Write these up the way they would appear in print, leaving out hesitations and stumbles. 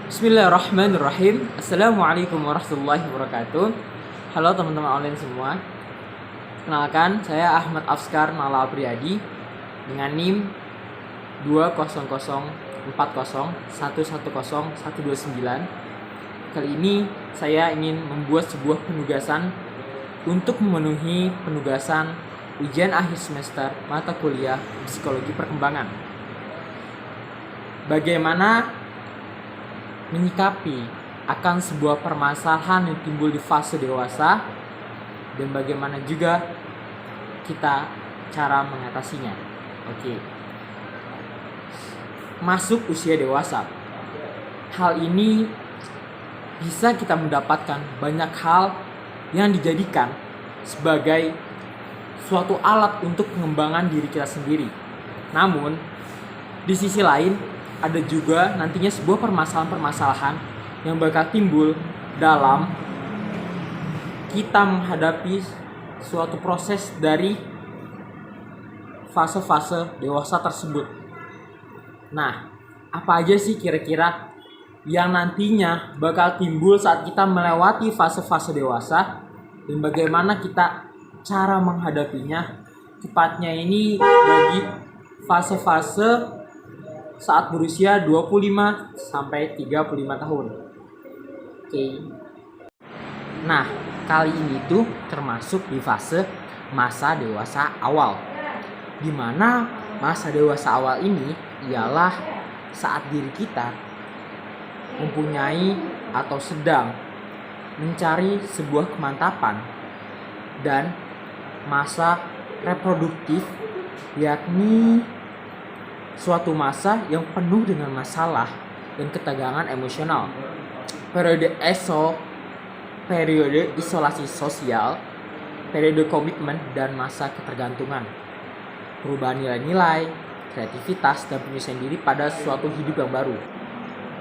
Bismillahirrahmanirrahim. Assalamualaikum warahmatullahi wabarakatuh. Halo teman-teman online semua. Kenalkan, saya Ahmad Afskar Nala Priyadi dengan NIM 20040110129. Kali ini saya ingin membuat sebuah penugasan untuk memenuhi penugasan ujian akhir semester mata kuliah Psikologi Perkembangan. Bagaimana menyikapi akan sebuah permasalahan yang timbul di fase dewasa dan bagaimana juga kita cara mengatasinya. Oke. Masuk usia dewasa. Hal ini bisa kita mendapatkan banyak hal yang dijadikan sebagai suatu alat untuk pengembangan diri kita sendiri. Namun, di sisi lain ada juga nantinya sebuah permasalahan-permasalahan yang bakal timbul dalam kita menghadapi suatu proses dari fase-fase dewasa tersebut. Nah, apa aja sih kira-kira yang nantinya bakal timbul saat kita melewati fase-fase dewasa dan bagaimana kita cara menghadapinya, tepatnya ini bagi fase-fase saat berusia 25 sampai 35 tahun. Oke. Nah, kali ini tuh termasuk di fase masa dewasa awal. Di mana masa dewasa awal ini ialah saat diri kita mempunyai atau sedang mencari sebuah kemantapan dan masa reproduktif, yakni suatu masa yang penuh dengan masalah dan ketegangan emosional. Periode isolasi sosial, periode komitmen dan masa ketergantungan. Perubahan nilai-nilai, kreativitas dan penyelesaian diri pada suatu hidup yang baru.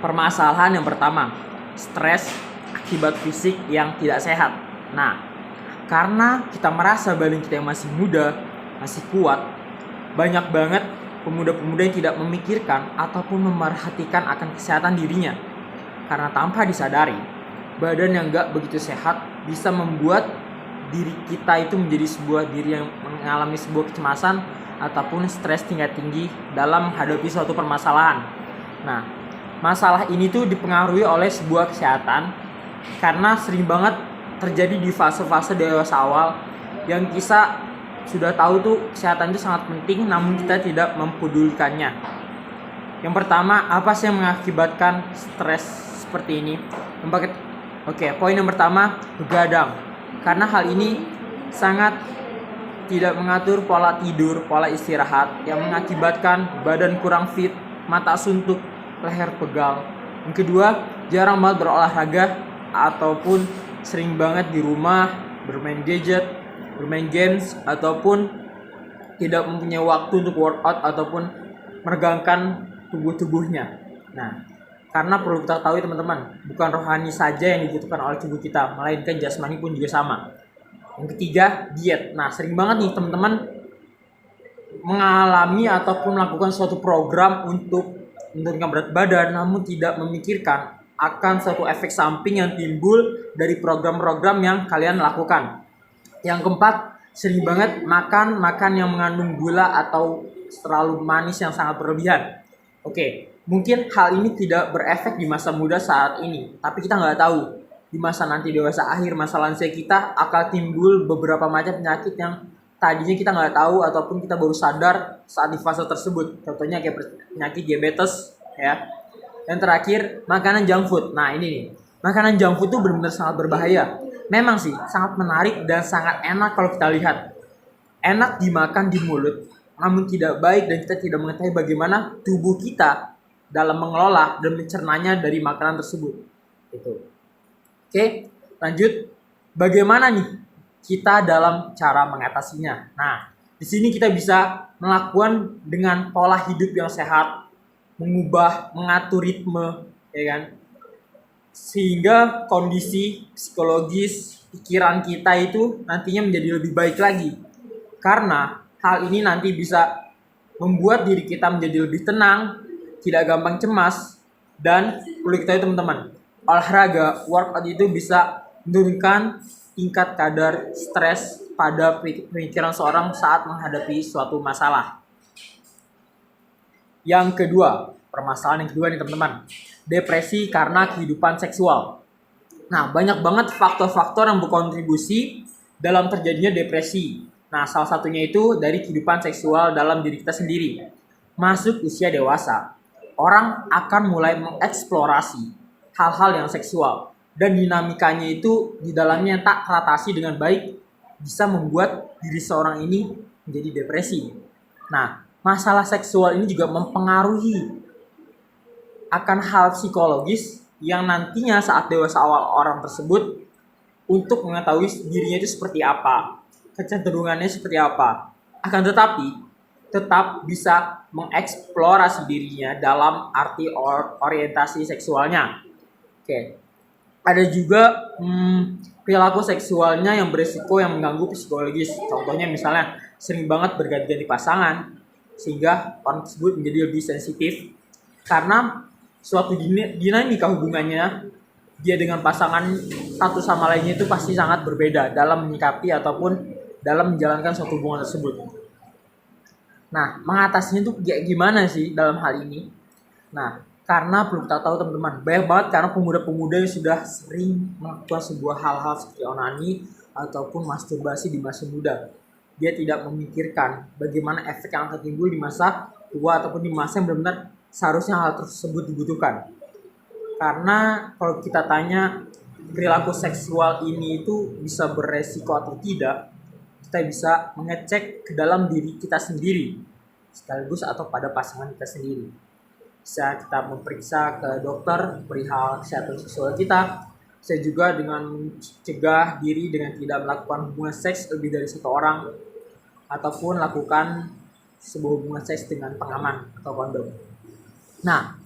Permasalahan yang pertama, stres akibat fisik yang tidak sehat. Nah, karena kita merasa badan kita yang masih muda, masih kuat, banyak banget pemuda-pemuda yang tidak memikirkan ataupun memerhatikan akan kesehatan dirinya. Karena tanpa disadari, badan yang gak begitu sehat bisa membuat diri kita itu menjadi sebuah diri yang mengalami sebuah kecemasan ataupun stres tingkat tinggi dalam menghadapi suatu permasalahan. Nah, masalah ini tuh dipengaruhi oleh sebuah kesehatan karena sering banget terjadi di fase-fase dewasa awal yang kita sudah tahu tuh kesehatan itu sangat penting, namun kita tidak mempedulikannya. Yang pertama, apa sih yang mengakibatkan stres seperti ini? Poin yang pertama, begadang. Karena hal ini sangat tidak mengatur pola tidur, pola istirahat yang mengakibatkan badan kurang fit, mata suntuk, leher pegal. Yang kedua, jarang banget berolahraga ataupun sering banget di rumah bermain gadget, bermain games, ataupun tidak mempunyai waktu untuk workout ataupun meregangkan tubuhnya. Nah, karena perlu kita tahu teman-teman, bukan rohani saja yang dibutuhkan oleh tubuh kita, melainkan jasmani pun juga sama. Yang ketiga, diet. Nah, sering banget nih teman-teman mengalami ataupun melakukan suatu program untuk menurunkan berat badan, namun tidak memikirkan akan suatu efek samping yang timbul dari program-program yang kalian lakukan. Yang keempat, sering banget makan yang mengandung gula atau terlalu manis yang sangat berlebihan. Oke, mungkin hal ini tidak berefek di masa muda saat ini, tapi kita nggak tahu di masa nanti dewasa akhir, masa lansia kita akan timbul beberapa macam penyakit yang tadinya kita nggak tahu ataupun kita baru sadar saat di fase tersebut. Contohnya kayak penyakit diabetes, ya. Yang terakhir, makanan junk food. Nah ini nih, makanan junk food itu benar-benar sangat berbahaya. Memang sih sangat menarik dan sangat enak kalau kita lihat. Enak dimakan di mulut, namun tidak baik dan kita tidak mengetahui bagaimana tubuh kita dalam mengelola dan mencernanya dari makanan tersebut. Gitu. Oke, lanjut. Bagaimana nih kita dalam cara mengatasinya? Nah, di sini kita bisa melakukan dengan pola hidup yang sehat, mengatur ritme, ya kan? Sehingga kondisi psikologis pikiran kita itu nantinya menjadi lebih baik lagi. Karena hal ini nanti bisa membuat diri kita menjadi lebih tenang, tidak gampang cemas, dan perlu kita teman-teman, olahraga, workout itu bisa menurunkan tingkat kadar stres pada pemikiran seorang saat menghadapi suatu masalah. Yang kedua, permasalahan yang kedua nih teman-teman, depresi karena kehidupan seksual. Nah, banyak banget faktor-faktor yang berkontribusi dalam terjadinya depresi. Nah, salah satunya itu dari kehidupan seksual dalam diri kita sendiri. Masuk usia dewasa, orang akan mulai mengeksplorasi hal-hal yang seksual. Dan dinamikanya itu di dalamnya tak teratasi dengan baik, bisa membuat diri seorang ini menjadi depresi. Nah, masalah seksual ini juga mempengaruhi akan hal psikologis yang nantinya saat dewasa awal orang tersebut untuk mengetahui dirinya itu seperti apa, kecenderungannya seperti apa. Akan tetapi tetap bisa mengeksplorasi dirinya dalam arti orientasi seksualnya. Oke. Ada juga perilaku seksualnya yang beresiko yang mengganggu psikologis. Contohnya misalnya sering banget berganti-ganti pasangan sehingga orang tersebut menjadi lebih sensitif karena suatu dinamika hubungannya dia dengan pasangan satu sama lainnya itu pasti sangat berbeda dalam menyikapi ataupun dalam menjalankan suatu hubungan tersebut. Nah, mengatasinya itu gimana sih dalam hal ini? Nah, karena perlu kita tahu teman-teman, banyak banget karena pemuda-pemuda yang sudah sering melakukan sebuah hal-hal seperti onani ataupun masturbasi di masa muda. Dia tidak memikirkan bagaimana efek yang akan timbul di masa tua ataupun di masa yang benar-benar seharusnya hal tersebut dibutuhkan. Karena kalau kita tanya perilaku seksual ini itu bisa beresiko atau tidak, kita bisa mengecek ke dalam diri kita sendiri sekaligus atau pada pasangan kita sendiri. Bisa kita memeriksa ke dokter perihal kesehatan seksual kita. Bisa juga dengan mencegah diri dengan tidak melakukan hubungan seks lebih dari satu orang ataupun lakukan sebuah hubungan seks dengan pengaman atau kondom. Nah,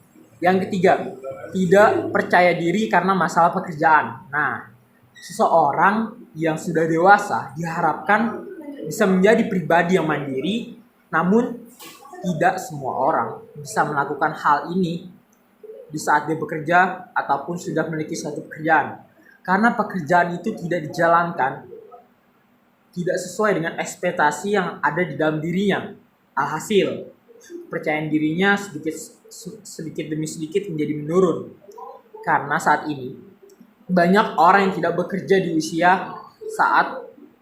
yang ketiga, tidak percaya diri karena masalah pekerjaan. Nah, seseorang yang sudah dewasa diharapkan bisa menjadi pribadi yang mandiri, namun tidak semua orang bisa melakukan hal ini di saat dia bekerja ataupun sudah memiliki suatu pekerjaan. Karena pekerjaan itu tidak dijalankan, tidak sesuai dengan ekspektasi yang ada di dalam dirinya. Alhasil, kepercayaan dirinya sedikit demi sedikit menjadi menurun. Karena saat ini banyak orang yang tidak bekerja di usia saat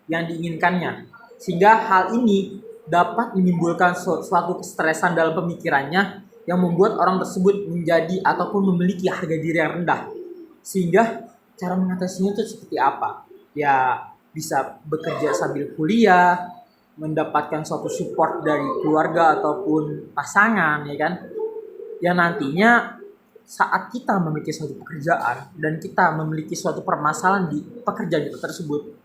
yang diinginkannya. Sehingga hal ini dapat menimbulkan suatu kestresan dalam pemikirannya yang membuat orang tersebut menjadi ataupun memiliki harga diri yang rendah. Sehingga cara mengatasinya itu seperti apa? Ya bisa bekerja sambil kuliah, mendapatkan suatu support dari keluarga ataupun pasangan, ya kan? Yang nantinya saat kita memiliki suatu pekerjaan dan kita memiliki suatu permasalahan di pekerjaan kita tersebut,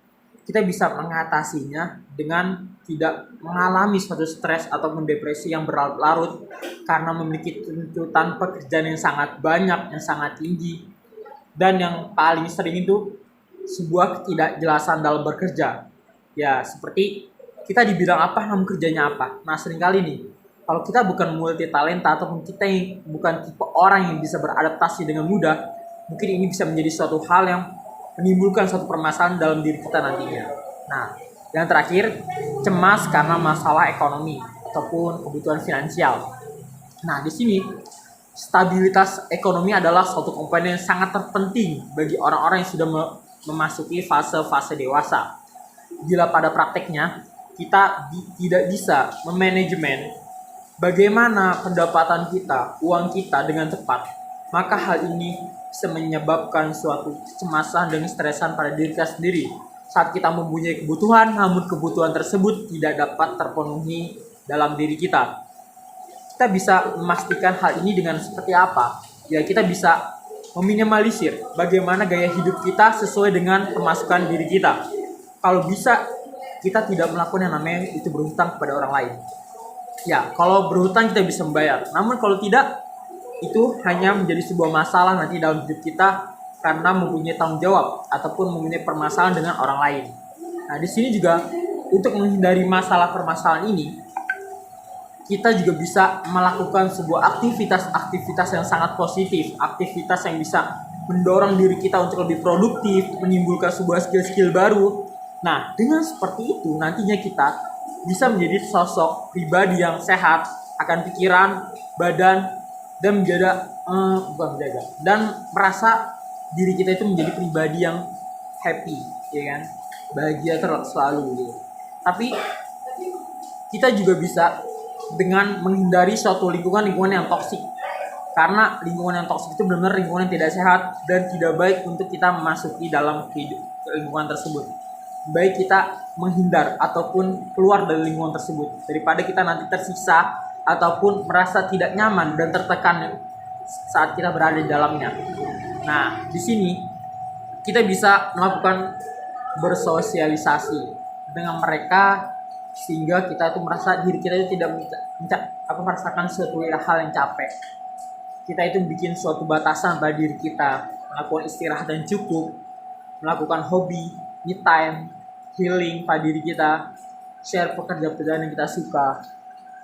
kita bisa mengatasinya dengan tidak mengalami suatu stres ataupun depresi yang berlarut-larut karena memiliki tuntutan pekerjaan yang sangat banyak, yang sangat tinggi, dan yang paling sering itu sebuah ketidakjelasan dalam bekerja. Ya, seperti kita di bidang apa, namun kerjanya apa. Nah, seringkali nih, kalau kita bukan multi talenta ataupun kita yang bukan tipe orang yang bisa beradaptasi dengan mudah, mungkin ini bisa menjadi suatu hal yang menimbulkan suatu permasalahan dalam diri kita nantinya. Nah, yang terakhir, cemas karena masalah ekonomi ataupun kebutuhan finansial. Nah, di sini stabilitas ekonomi adalah suatu komponen yang sangat terpenting bagi orang-orang yang sudah memasuki fase-fase dewasa. Bila pada prakteknya kita tidak bisa memanajemen bagaimana pendapatan kita, uang kita dengan tepat, maka hal ini bisa menyebabkan suatu kecemasan dan stresan pada diri kita sendiri saat kita mempunyai kebutuhan, namun kebutuhan tersebut tidak dapat terpenuhi dalam diri kita. Kita bisa memastikan hal ini dengan seperti apa? Ya, kita bisa meminimalisir bagaimana gaya hidup kita sesuai dengan pemasukan diri kita. Kalau bisa, kita tidak melakukan yang namanya itu berhutang kepada orang lain. Ya, kalau berhutang kita bisa membayar. Namun kalau tidak, itu hanya menjadi sebuah masalah nanti dalam hidup kita karena mempunyai tanggung jawab ataupun mempunyai permasalahan dengan orang lain. Nah, di sini juga untuk menghindari masalah permasalahan ini, kita juga bisa melakukan sebuah aktivitas-aktivitas yang sangat positif, aktivitas yang bisa mendorong diri kita untuk lebih produktif, menimbulkan sebuah skill-skill baru. Nah, dengan seperti itu nantinya kita bisa menjadi sosok pribadi yang sehat akan pikiran, badan, dan dan merasa diri kita itu menjadi pribadi yang happy, ya kan, bahagia selalu gitu. Tapi kita juga bisa dengan menghindari suatu lingkungan yang toksik, karena lingkungan yang toksik itu benar-benar lingkungan yang tidak sehat dan tidak baik untuk kita memasuki dalam lingkungan tersebut. Baik kita menghindar ataupun keluar dari lingkungan tersebut daripada kita nanti tersiksa ataupun merasa tidak nyaman dan tertekan saat kita berada di dalamnya. Nah, di sini kita bisa melakukan bersosialisasi dengan mereka sehingga kita tuh merasa diri kita itu tidak merasakan suatu hal yang capek. Kita itu bikin suatu batasan pada diri kita, melakukan istirahat yang cukup, melakukan hobi, me time, healing pada diri kita, share pekerjaan yang kita suka,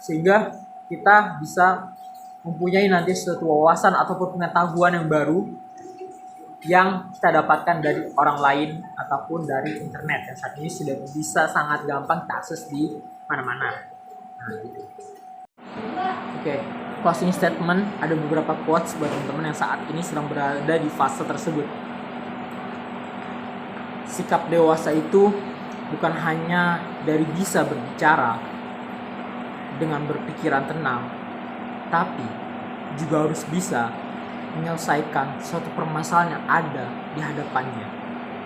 sehingga kita bisa mempunyai nanti suatu wawasan ataupun pengetahuan yang baru yang kita dapatkan dari orang lain ataupun dari internet yang saat ini sudah bisa sangat gampang diakses di mana-mana. Nah, gitu. Oke, closing statement, ada beberapa quotes buat teman-teman yang saat ini sedang berada di fase tersebut. Sikap dewasa itu bukan hanya dari bisa berbicara dengan berpikiran tenang, tapi juga harus bisa menyelesaikan suatu permasalahan yang ada di hadapannya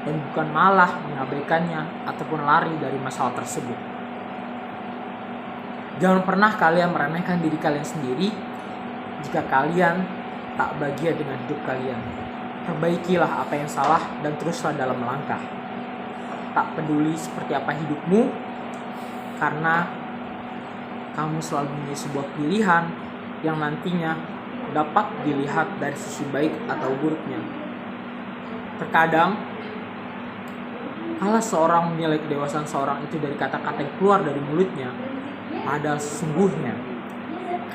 dan bukan malah mengabaikannya ataupun lari dari masalah tersebut. Jangan pernah kalian meremehkan diri kalian sendiri jika kalian tak bahagia dengan hidup kalian. Perbaikilah apa yang salah dan teruslah dalam melangkah. Tak peduli seperti apa hidupmu, karena kamu selalu memiliki sebuah pilihan yang nantinya dapat dilihat dari sisi baik atau buruknya. Terkadang, kalau seorang menilai kedewasaan seorang itu dari kata-kata yang keluar dari mulutnya, padahal sesungguhnya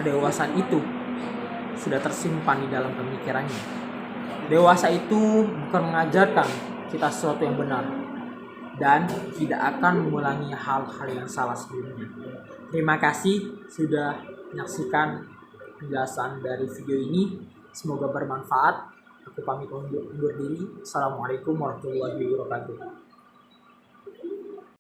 kedewasaan itu sudah tersimpan di dalam pemikirannya. Dewasa itu bukan mengajarkan kita sesuatu yang benar dan tidak akan mengulangi hal-hal yang salah sebelumnya. Terima kasih sudah menyaksikan penjelasan dari video ini. Semoga bermanfaat. Aku pamit undur diri. Assalamualaikum warahmatullahi wabarakatuh.